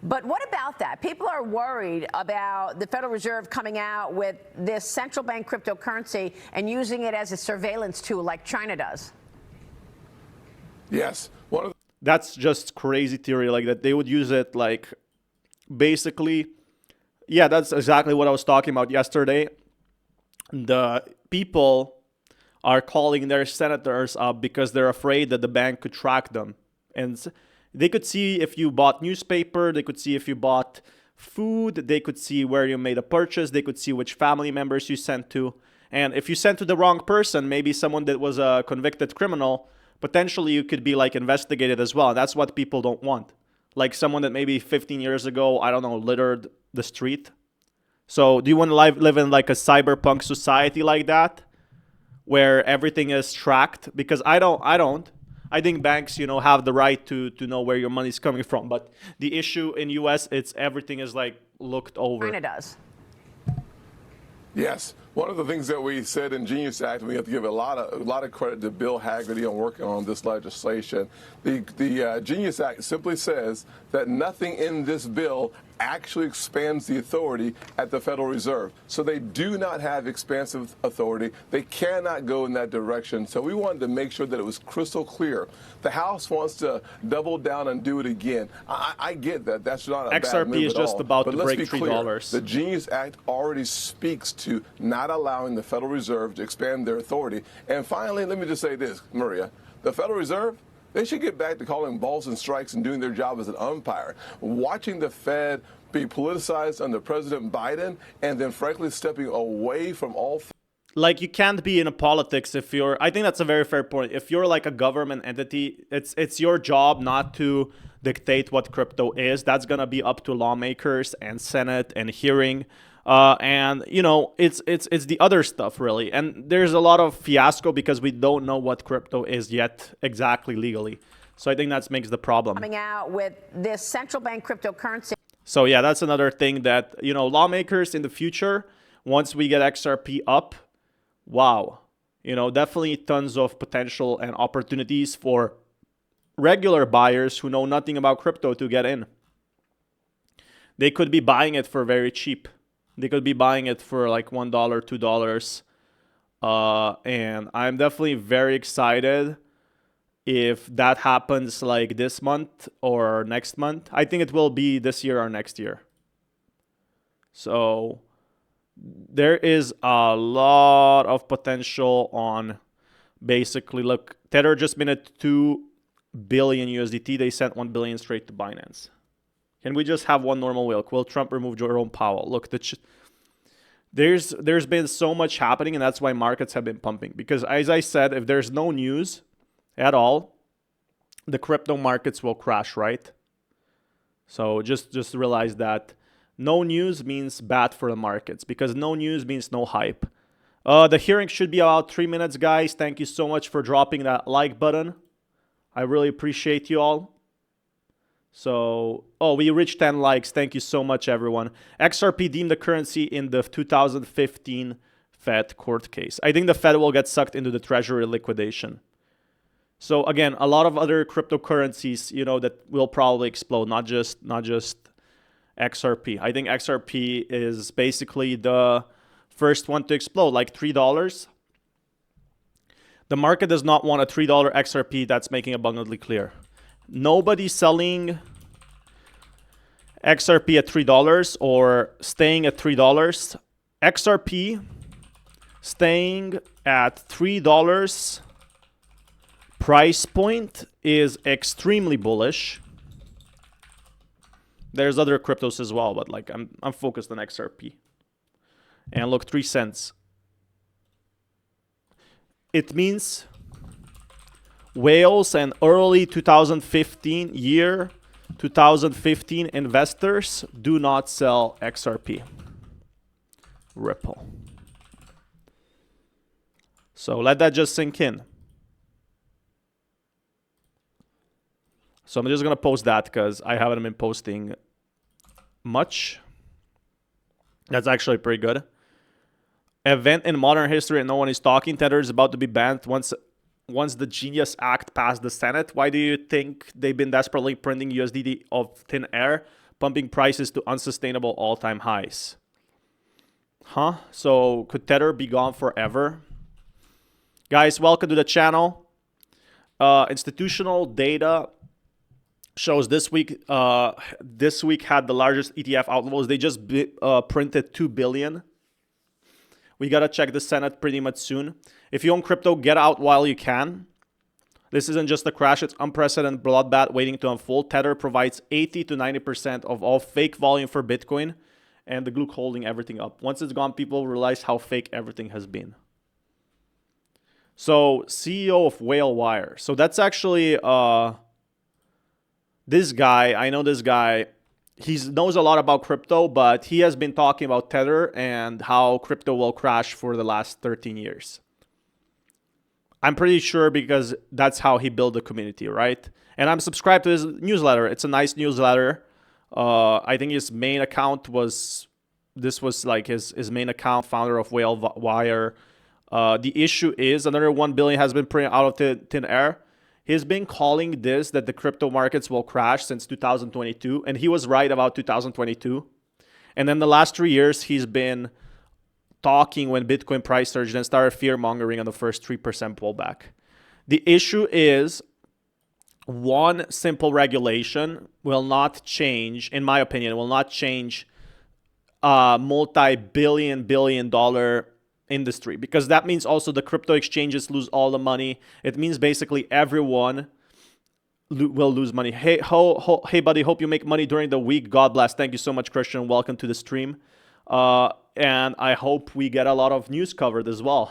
But what about that? People are worried about the Federal Reserve coming out with this central bank cryptocurrency and using it as a surveillance tool like China does. Yes. That's just crazy theory, like that they would use it like basically. Yeah, that's exactly what I was talking about yesterday. The people are calling their senators up because they're afraid that the bank could track them. And they could see if you bought newspaper, they could see if you bought food, they could see where you made a purchase, they could see which family members you sent to. And if you sent to the wrong person, maybe someone that was a convicted criminal, potentially you could be like investigated as well. And that's what people don't want. Like someone that maybe 15 years ago, I don't know, littered the street. So do you want to live in like a cyberpunk society like that, where everything is tracked? Because I don't. I think banks, have the right to know where your money is coming from. But the issue in US, it's everything is like looked over. China does. Yes. One of the things that we said in Genius Act, and we have to give a lot of credit to Bill Hagerty on working on this legislation. The Genius Act simply says that nothing in this bill actually expands the authority at the Federal Reserve. So they do not have expansive authority. They cannot go in that direction. So we wanted to make sure that it was crystal clear. The House wants to double down and do it again. I get that. That's not a bad move XRP is at just all. about But to let's break be clear. $3. The Genius Act already speaks to not allowing the Federal Reserve to expand their authority. And finally, let me just say this, Maria. The Federal Reserve, they should get back to calling balls and strikes and doing their job as an umpire. Watching the Fed be politicized under President Biden and then, frankly, stepping away from all. Like, you can't be in a politics if you're. I think that's a very fair point. If you're like a government entity, it's your job not to dictate what crypto is. That's gonna be up to lawmakers and Senate and hearing. And it's the other stuff really. And there's a lot of fiasco because we don't know what crypto is yet exactly legally. So I think that makes the problem. Coming out with this central bank cryptocurrency. So yeah, that's another thing that, lawmakers in the future, once we get XRP up, wow, definitely tons of potential and opportunities for regular buyers who know nothing about crypto to get in. They could be buying it for very cheap. They could be buying it for like $1, $2. And I'm definitely very excited if that happens like this month or next month. I think it will be this year or next year. So there is a lot of potential on basically, look, Tether just minted 2 billion USDT. They sent 1 billion straight to Binance. Can we just have one normal whale? Will Trump remove Jerome Powell? Look, there's been so much happening, and that's why markets have been pumping. Because as I said, if there's no news at all, the crypto markets will crash, right? So just realize that no news means bad for the markets, because no news means no hype. The hearing should be about 3 minutes, guys. Thank you so much for dropping that like button. I really appreciate you all. So, we reached 10 likes. Thank you so much, everyone. XRP deemed the currency in the 2015 Fed court case. I think the Fed will get sucked into the treasury liquidation. So again, a lot of other cryptocurrencies, that will probably explode, not just XRP. I think XRP is basically the first one to explode, like $3. The market does not want a $3 XRP. That's making abundantly clear. Nobody's selling XRP at $3 or staying at $3. XRP staying at $3 price point is extremely bullish. There's other cryptos as well, but like I'm focused on XRP. And look, 3 cents. It means whales and early 2015 investors do not sell XRP. Ripple. So let that just sink in. So I'm just going to post that because I haven't been posting much. That's actually pretty good. Event in modern history and no one is talking. Tether is about to be banned once the Genius Act passed the Senate. Why do you think they've been desperately printing USDT of thin air? pumping prices to unsustainable all-time highs. Huh? So could Tether be gone forever? Guys, welcome to the channel. Institutional data shows this week had the largest ETF outflows. They just printed 2 billion. We gotta check the Senate pretty much soon. If you own crypto, get out while you can. This isn't just a crash, it's unprecedented bloodbath waiting to unfold. Tether provides 80 to 90% of all fake volume for Bitcoin, and the Glook holding everything up. Once it's gone, people realize how fake everything has been. So, CEO of Whale Wire. So that's actually this guy. I know this guy. He knows a lot about crypto, but he has been talking about Tether and how crypto will crash for the last 13 years. I'm pretty sure because that's how he built the community, right? And I'm subscribed to his newsletter. It's a nice newsletter. I think his main account was like his main account, founder of Whale Wire. The issue is another 1 billion has been printed out of thin air. He's been calling this that the crypto markets will crash since 2022, and he was right about 2022. And then the last 3 years, he's been talking when Bitcoin price surged and started fear-mongering on the first 3% pullback. The issue is one simple regulation will not change, in my opinion, will not change multi-billion dollar industry, because that means also the crypto exchanges lose all the money. It means basically everyone will lose money. Hey, hey, buddy, hope you make money during the week. God bless. Thank you so much, Christian. Welcome to the stream. And I hope we get a lot of news covered as well.